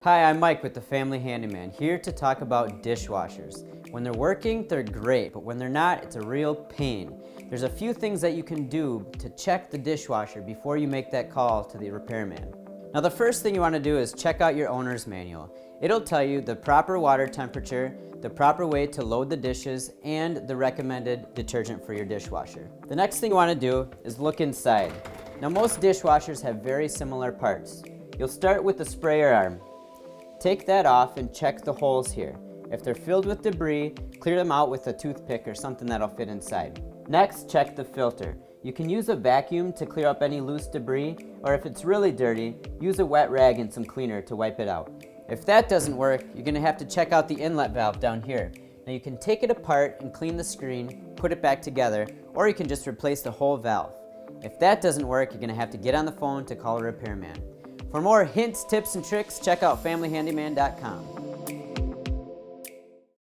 Hi, I'm Mike with the Family Handyman, here to talk about dishwashers. When they're working, they're great, but when they're not, it's a real pain. There's a few things that you can do to check the dishwasher before you make that call to the repairman. Now, the first thing you want to do is check out your owner's manual. It'll tell you the proper water temperature, the proper way to load the dishes, and the recommended detergent for your dishwasher. The next thing you want to do is look inside. Now, most dishwashers have very similar parts. You'll start with the sprayer arm. Take that off and check the holes here. If they're filled with debris, clear them out with a toothpick or something that'll fit inside. Next, check the filter. You can use a vacuum to clear up any loose debris, or if it's really dirty, use a wet rag and some cleaner to wipe it out. If that doesn't work, you're going to have to check out the inlet valve down here. Now you can take it apart and clean the screen, put it back together, or you can just replace the whole valve. If that doesn't work, you're going to have to get on the phone to call a repairman. For more hints, tips, and tricks, check out FamilyHandyman.com.